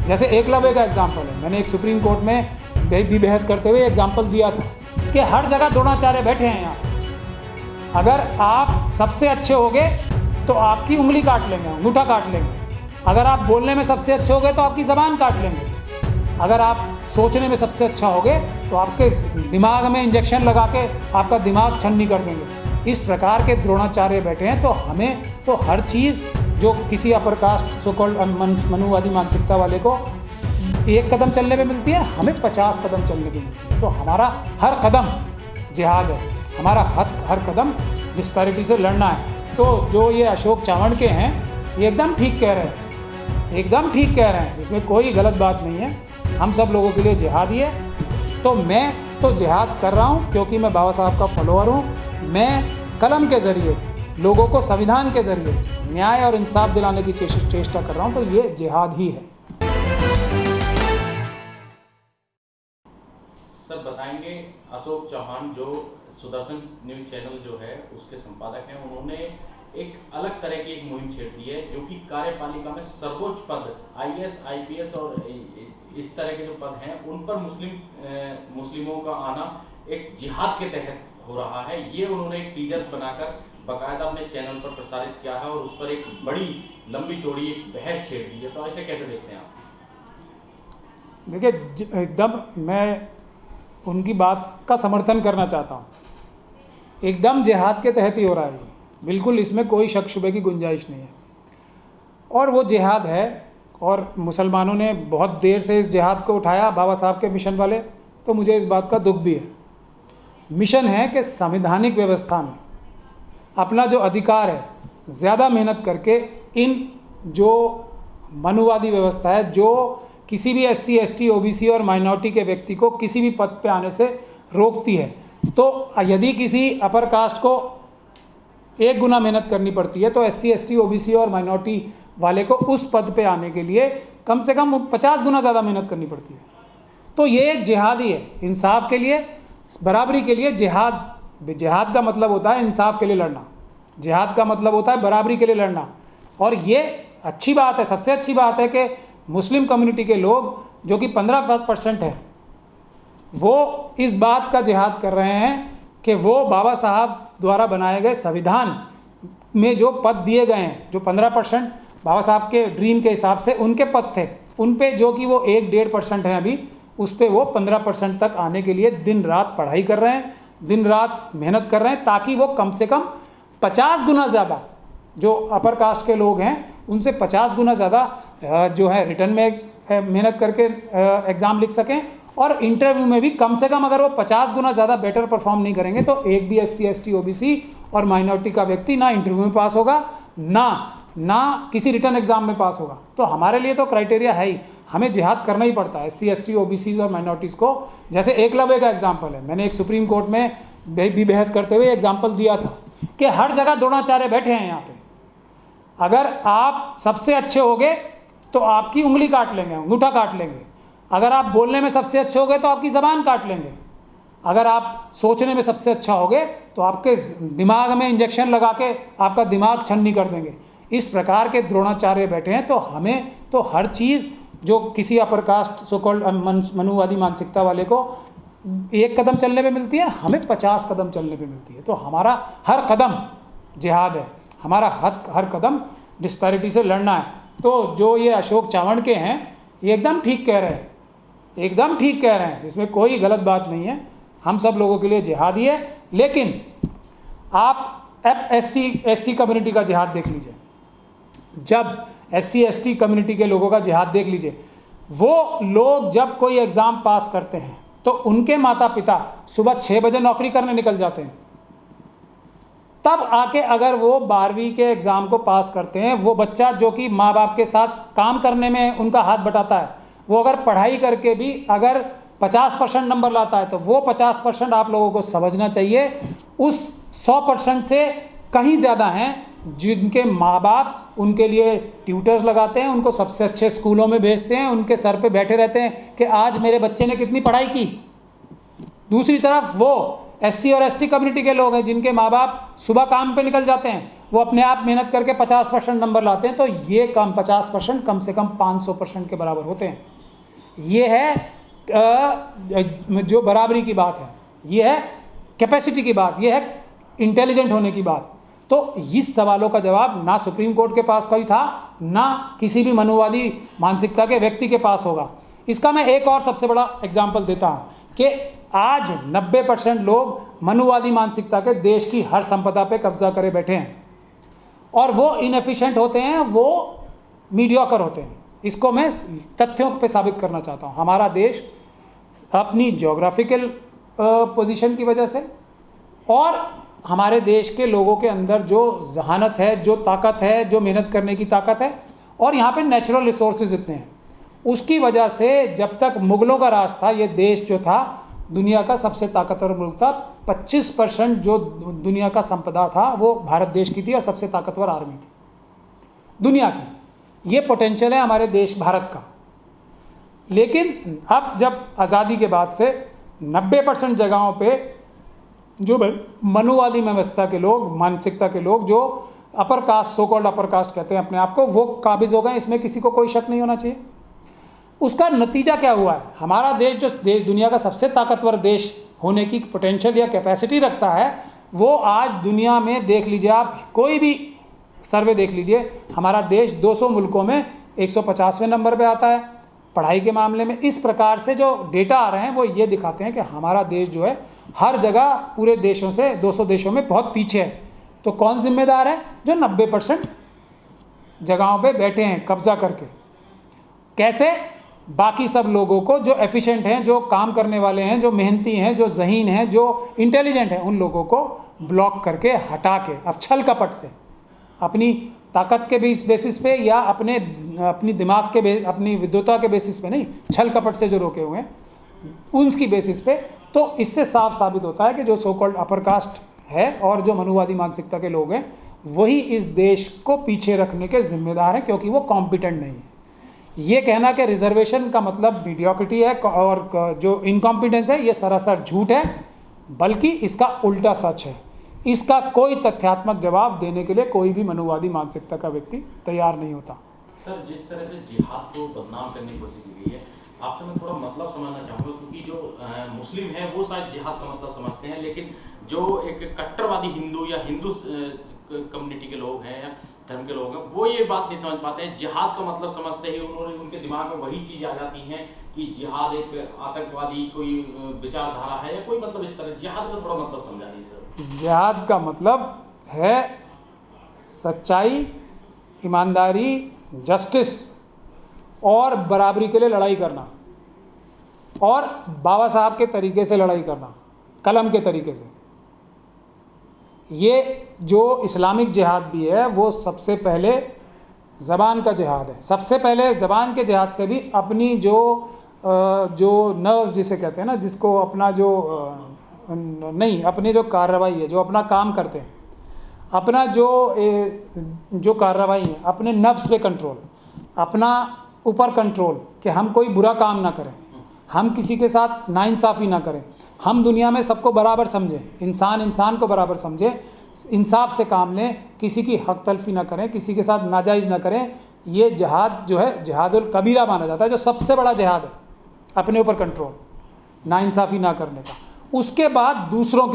जैसे एकलव्य का एग्जाम्पल है, मैंने एक सुप्रीम कोर्ट में भी बहस करते हुए एग्जाम्पल दिया था कि हर जगह द्रोणाचार्य बैठे हैं यहाँ। अगर आप सबसे अच्छे होगे तो आपकी उंगली काट लेंगे, अंगूठा काट लेंगे। अगर आप बोलने में सबसे अच्छे होगे तो आपकी ज़बान काट लेंगे। अगर आप सोचने में सबसे अच्छा होगे तो आपके दिमाग में इंजेक्शन लगा के आपका दिमाग छन्नी कर देंगे। इस प्रकार के द्रोणाचार्य बैठे हैं। तो हमें तो हर चीज़ जो किसी अपर कास्ट सो कॉल्ड मनुवादी मानसिकता वाले को एक कदम चलने पे मिलती है, हमें 50 कदम चलने पे मिलती है। तो हमारा हर कदम जिहाद है, हमारा हर कदम डिस्पैरिटी से लड़ना है। तो जो ये अशोक चावंडके हैं ये एकदम ठीक कह रहे हैं, एकदम ठीक कह रहे हैं, इसमें कोई गलत बात नहीं है। हम सब लोगों के लिए जिहादी है। तो मैं तो जिहाद कर रहा हूँ क्योंकि मैं बाबा साहब का फॉलोअर हूँ। मैं कलम के ज़रिए लोगों को संविधान के ज़रिए न्याय और इंसाफ दिलाने की चेष्टा कर रहा हूँ। तो ये जिहाद ही है। सर बताएंगे, अशोक चौहान जो सुदर्शन न्यूज चैनल जो है उसके संपादक हैं, उन्होंने एक अलग तरह की एक मुहिम छेड़ दी है जो कि कार्यपालिका में सर्वोच्च पद आईएएस, आईपीएस और इस तरह के जो पद हैं उन पर मुस्लिमों का आना एक जिहाद के तहत हो रहा है। ये उन्होंने एक टीजर बनाकर बाकायदा अपने चैनल पर प्रसारित किया है और उस पर एक बड़ी लंबी चौड़ी एक बहस छेड़ दी है। तो ऐसे कैसे देखते हैं आप? देखिए, एकदम मैं उनकी बात का समर्थन करना चाहता हूँ। एकदम जिहाद के तहत ही हो रहा है, बिल्कुल इसमें कोई शक शुबे की गुंजाइश नहीं है। और वो जिहाद है और मुसलमानों ने बहुत देर से इस जिहाद को उठाया, बाबा साहब के मिशन वाले। तो मुझे इस बात का दुख भी है। मिशन है कि संवैधानिक व्यवस्था में अपना जो अधिकार है ज़्यादा मेहनत करके इन जो मनुवादी व्यवस्था है जो किसी भी SC, ST, OBC और माइनॉरिटी के व्यक्ति को किसी भी पद पे आने से रोकती है। तो यदि किसी अपर कास्ट को 1 गुना मेहनत करनी पड़ती है तो SC, ST, OBC और माइनॉरिटी वाले को उस पद पे आने के लिए कम से कम 50 गुना ज़्यादा मेहनत करनी पड़ती है। तो ये एक जिहाद ही है, इंसाफ के लिए, बराबरी के लिए। जिहाद का मतलब होता है इंसाफ के लिए लड़ना, जिहाद का मतलब होता है बराबरी के लिए लड़ना। और ये अच्छी बात है, सबसे अच्छी बात है कि मुस्लिम कम्युनिटी के लोग जो कि 15% है वो इस बात का जिहाद कर रहे हैं कि वो बाबा साहब द्वारा बनाए गए संविधान में जो पद दिए गए हैं, जो 15% बाबा साहब के ड्रीम के हिसाब से उनके पद थे, उन पे जो कि वो 1-1.5% हैं अभी, उस पे वो 15% तक आने के लिए दिन रात पढ़ाई कर रहे हैं, दिन रात मेहनत कर रहे हैं, ताकि वो कम से कम 50 गुना ज़्यादा जो अपर कास्ट के लोग हैं उनसे 50 गुना ज़्यादा जो है रिटर्न में मेहनत करके एग्ज़ाम लिख सकें। और इंटरव्यू में भी कम से कम अगर वो 50 गुना ज़्यादा बेटर परफॉर्म नहीं करेंगे तो एक भी SC, ST, OBC और माइनॉरिटी का व्यक्ति ना इंटरव्यू में पास होगा, ना किसी रिटर्न एग्ज़ाम में पास होगा। तो हमारे लिए तो क्राइटेरिया है ही, हमें जिहाद करना ही पड़ता है SC, ST, OBC और माइनॉरिटीज़ को। जैसे एकलव्य का एग्जाम्पल है, मैंने एक सुप्रीम कोर्ट में भी बहस करते हुए एग्जाम्पल दिया था कि हर जगह द्रोणाचार्य बैठे हैं यहाँ पे। अगर आप सबसे अच्छे होगे तो आपकी उंगली काट लेंगे, अंगूठा काट लेंगे। अगर आप बोलने में सबसे अच्छे होगे तो आपकी ज़बान काट लेंगे। अगर आप सोचने में सबसे अच्छा होगे तो आपके दिमाग में इंजेक्शन लगा के आपका दिमाग छन्नी कर देंगे। इस प्रकार के द्रोणाचार्य बैठे हैं। तो हमें तो हर चीज़ जो किसी अपर कास्ट सो कॉल्ड मनुवादी मानसिकता वाले को 1 कदम चलने पे मिलती है, हमें 50 कदम चलने पे मिलती है। तो हमारा हर कदम जिहाद है, हमारा हर कदम डिस्पैरिटी से लड़ना है। तो जो ये अशोक चावंडके हैं ये एकदम ठीक कह रहे हैं, एकदम ठीक कह रहे हैं, इसमें कोई गलत बात नहीं है। हम सब लोगों के लिए जिहादी है। लेकिन आप SC कम्युनिटी का जिहाद देख लीजिए, जब SC, ST कम्युनिटी के लोगों का जिहाद देख लीजिए। वो लोग जब कोई एग्ज़ाम पास करते हैं तो उनके माता पिता सुबह 6 बजे नौकरी करने निकल जाते हैं, तब आके अगर वो 12वीं के एग्ज़ाम को पास करते हैं, वो बच्चा जो कि माँ बाप के साथ काम करने में उनका हाथ बटाता है, वो अगर पढ़ाई करके भी अगर 50% नंबर लाता है तो वो 50% आप लोगों को समझना चाहिए उस 100% से कहीं ज़्यादा हैं जिनके माँ बाप उनके लिए ट्यूटर्स लगाते हैं, उनको सबसे अच्छे स्कूलों में भेजते हैं, उनके सर पे बैठे रहते हैं कि आज मेरे बच्चे ने कितनी पढ़ाई की। दूसरी तरफ वो SC और ST कम्युनिटी के लोग हैं जिनके माँ बाप सुबह काम पे निकल जाते हैं, वो अपने आप मेहनत करके 50% नंबर लाते हैं, तो ये कम 50% कम से कम 500% के बराबर होते हैं। ये है जो बराबरी की बात है, ये है कैपेसिटी की बात, ये है इंटेलिजेंट होने की बात। तो इस सवालों का जवाब ना सुप्रीम कोर्ट के पास कोई था, ना किसी भी मनुवादी मानसिकता के व्यक्ति के पास होगा। इसका मैं एक और सबसे बड़ा एग्जाम्पल देता हूँ कि आज 90% लोग मनुवादी मानसिकता के देश की हर संपदा पे कब्जा करे बैठे हैं और वो इनएफिशिएंट होते हैं, वो मीडियोकर होते हैं। इसको मैं तथ्यों पे साबित करना चाहता हूँ। हमारा देश अपनी ज्योग्राफिकल पोजीशन की वजह से और हमारे देश के लोगों के अंदर जो जहानत है, जो ताकत है, जो मेहनत करने की ताकत है, और यहाँ पे नेचुरल रिसोर्सेज इतने हैं, उसकी वजह से जब तक मुग़लों का राज था, ये देश जो था दुनिया का सबसे ताकतवर मुल्क था। 25% जो दुनिया का संपदा था वो भारत देश की थी और सबसे ताकतवर आर्मी थी दुनिया की। ये पोटेंशियल है हमारे देश भारत का। लेकिन अब जब आज़ादी के बाद से 90% जगहों पे जो मनुवादी व्यवस्था के लोग, मानसिकता के लोग, जो upper caste, so called upper caste कहते हैं अपने आप को, वो काबिज हो गए, इसमें किसी को कोई शक नहीं होना चाहिए। उसका नतीजा क्या हुआ है? हमारा देश जो दुनिया का सबसे ताकतवर देश होने की पोटेंशियल या कैपेसिटी रखता है, वो आज दुनिया में देख लीजिए, आप कोई भी सर्वे देख लीजिए, हमारा देश 200 मुल्कों में 150वें नंबर पे आता है पढ़ाई के मामले में। इस प्रकार से जो डेटा आ रहे हैं वो ये दिखाते हैं कि हमारा देश जो है हर जगह पूरे देशों से, 200 देशों में बहुत पीछे है। तो कौन जिम्मेदार है? जो 90% जगहों पे बैठे हैं कब्जा करके। कैसे? बाकी सब लोगों को, जो एफिशिएंट हैं, जो काम करने वाले हैं, जो मेहनती हैं, जो ज़हीन हैं, जो इंटेलिजेंट हैं, उन लोगों को ब्लॉक करके, हटा के, अब छल कपट से, अपनी ताकत के बेसिस पे या अपनी दिमाग के अपनी विद्वता के बेसिस पे नहीं, छल कपट से जो रोके हुए हैं उनकी बेसिस पे। तो इससे साफ साबित होता है कि जो सो कॉल्ड अपर कास्ट है और जो मनुवादी मानसिकता के लोग हैं, वही इस देश को पीछे रखने के जिम्मेदार हैं, क्योंकि वो कॉम्पिटेंट नहीं है। ये कहना कि रिजर्वेशन का मतलब मीडियोक्रिटी है और जो इनकॉम्पिटेंस है, ये सरासर झूठ है, बल्कि इसका उल्टा सच है। इसका कोई तथ्यात्मक जवाब देने के लिए कोई भी मनुवादी मानसिकता का व्यक्ति तैयार नहीं होता। सर, जिस तरह से जिहाद को बदनाम करने की कोशिश की गई है, आपसे मैं थोड़ा मतलब समझना चाहूँगा, क्योंकि जो मुस्लिम हैं वो शायद जिहाद का मतलब समझते हैं, लेकिन जो एक कट्टरवादी हिंदू या हिंदू कम्युनिटी के लोग हैं या धर्म के लोग हैं, वो ये बात नहीं समझ पाते हैं। जिहाद का मतलब समझते ही उनके दिमाग में वही चीज़ आ जाती हैं कि जिहाद एक आतंकवादी कोई विचारधारा है या कोई मतलब इस तरह। जिहाद का थोड़ा मतलब समझा दीजिए। जिहाद का मतलब है सच्चाई, ईमानदारी, जस्टिस और बराबरी के लिए लड़ाई करना, और बाबा साहब के तरीके से लड़ाई करना, कलम के तरीके से। ये जो इस्लामिक जिहाद भी है वो सबसे पहले ज़बान का जिहाद है। सबसे पहले ज़बान के जिहाद से भी अपनी जो नर्व जिसे कहते हैं ना, जिसको अपना नहीं, अपनी जो कार्रवाई है, जो अपना काम करते हैं, अपना जो कार्रवाई है, अपने नफ्स पे कंट्रोल, अपना ऊपर कंट्रोल, कि हम कोई बुरा काम ना करें, हम किसी के साथ नाइंसाफ़ी ना करें, हम दुनिया में सबको बराबर समझें, इंसान को बराबर समझें, इंसाफ से काम लें, किसी की हक तलफी ना करें, किसी के साथ नाजायज़ ना करें। ये जिहाद जो है जिहादुल कबीरा माना जाता है, जो सबसे बड़ा जिहाद है, अपने ऊपर कंट्रोल, नाइंसाफ़ी ना करने का। उसके बाद दूसरों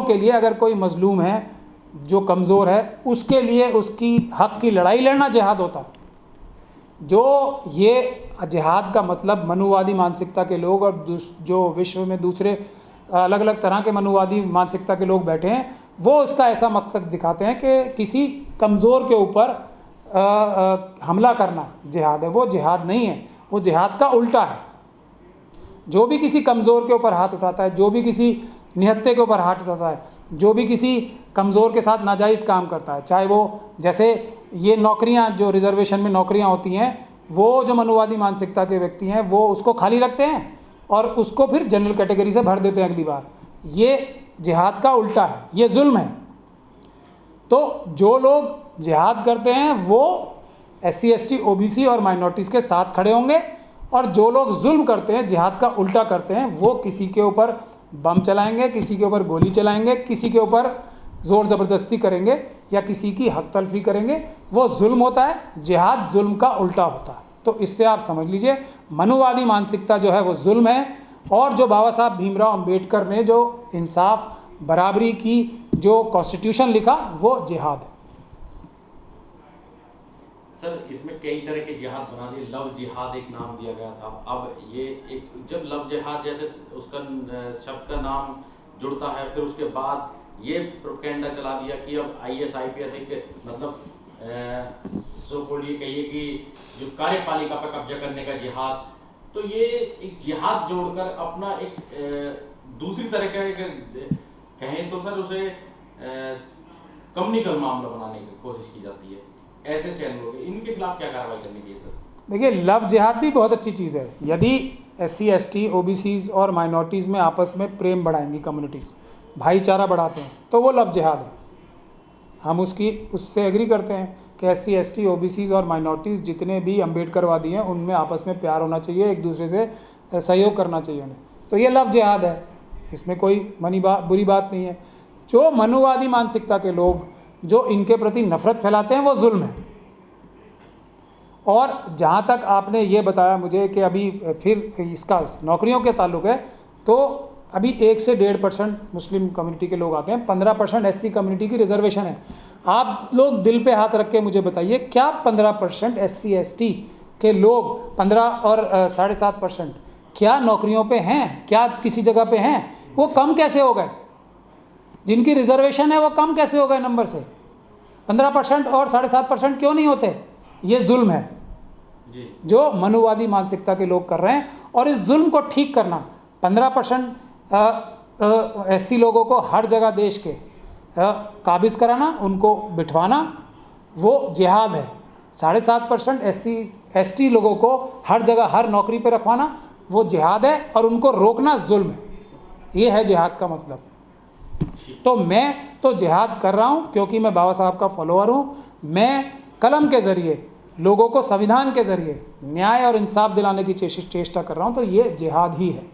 के लिए अगर कोई मजलूम है, जो कमज़ोर है, उसके लिए उसकी हक की लड़ाई लड़ना जिहाद होता है। जो ये जिहाद का मतलब मनुवादी मानसिकता के लोग और जो विश्व में दूसरे अलग अलग तरह के मनुवादी मानसिकता के लोग बैठे हैं, वो उसका ऐसा मकसद दिखाते हैं कि किसी कमज़ोर के ऊपर हमला करना जिहाद है। वो जिहाद नहीं है, वो जिहाद का उल्टा है। जो भी किसी कमज़ोर के ऊपर हाथ उठाता है, जो भी किसी निहत्ते के ऊपर हाथ उठाता है, जो भी किसी कमज़ोर के साथ नाजायज़ काम करता है, चाहे वो जैसे ये नौकरियां, जो रिजर्वेशन में नौकरियां होती हैं, वो जो मनुवादी मानसिकता के व्यक्ति हैं वो उसको खाली रखते हैं और उसको फिर जनरल कैटेगरी से भर देते हैं अगली बार। ये जिहाद का उल्टा है, ये जुल्म है। तो जो लोग जिहाद करते हैं वो SC ST OBC और माइनॉरिटीज़ के साथ खड़े होंगे, और जो लोग जुल्म करते हैं, जिहाद का उल्टा करते हैं, वो किसी के ऊपर बम चलाएंगे, किसी के ऊपर गोली चलाएंगे, किसी के ऊपर ज़ोर ज़बरदस्ती करेंगे या किसी की हक तलफी करेंगे, वो जुल्म होता है। जिहाद जुल्म का उल्टा होता है। तो इससे आप समझ लीजिए मनुवादी मानसिकता जो है वो जुल्म है, और जो बाबा साहब भीमराव अंबेडकर ने जो इंसाफ बराबरी की जो कॉन्स्टिट्यूशन लिखा वो जिहाद है। सर इसमें कई तरह के जिहाद बना दिए, लव जिहाद एक नाम दिया गया था। अब ये एक जब लव जिहाद जैसे उसका शब्द का नाम जुड़ता है, फिर उसके बाद ये प्रोपेगेंडा चला दिया कि अब IAS IPS एक मतलब सो बोलिए कहिए कि जो कार्यपालिका पर कब्जा करने का जिहाद, तो ये एक जिहाद जोड़कर अपना एक दूसरी तरह का कहें तो सर उसे कम्युनिकल मामला बनाने की कोशिश की जाती है। ऐसे चैनलों के इनके खिलाफ क्या कार्रवाई करनी चाहिए सर? देखिए, लव जिहाद भी बहुत अच्छी चीज़ है। यदि SC ST OBCs और माइनॉरिटीज़ में आपस में प्रेम बढ़ाएंगी, कम्युनिटीज़ भाईचारा बढ़ाते हैं, तो वो लव जिहाद है। हम उससे एग्री करते हैं कि SC ST OBCs और माइनॉरिटीज़ जितने भी अम्बेडकरवादी हैं उनमें आपस में प्यार होना चाहिए, एक दूसरे से सहयोग करना चाहिए उन्हें, तो ये लव जिहाद है। इसमें कोई बुरी बात नहीं है। जो मनुवादी मानसिकता के लोग जो इनके प्रति नफरत फैलाते हैं वो जुल्म है। और जहाँ तक आपने ये बताया मुझे कि अभी फिर इसका नौकरियों के ताल्लुक है, तो अभी 1 से 1.5% मुस्लिम कम्युनिटी के लोग आते हैं, 15% SC कम्युनिटी की रिजर्वेशन है। आप लोग दिल पे हाथ रख के मुझे बताइए, क्या 15% SC ST के लोग 15 और 7.5% क्या नौकरियों पे हैं? क्या किसी जगह पे हैं? वो कम कैसे हो गए? जिनकी रिजर्वेशन है वो कम कैसे हो गए नंबर से? 15% और 7.5% क्यों नहीं होते? ये जुल्म है जो मनुवादी मानसिकता के लोग कर रहे हैं। और इस जुल्म को ठीक करना, 15% SC लोगों को हर जगह देश के काबिज कराना, उनको बिठवाना, वो जिहाद है। 7.5% SC ST लोगों को हर जगह हर नौकरी पे रखवाना वो जिहाद है, और उनको रोकना जुल्म है। ये है जिहाद का मतलब। तो मैं तो जिहाद कर रहा हूँ क्योंकि मैं बाबा साहब का फॉलोअर हूँ। मैं कलम के ज़रिए लोगों को संविधान के ज़रिए न्याय और इंसाफ दिलाने की चेष्टा कर रहा हूँ, तो ये जिहाद ही है।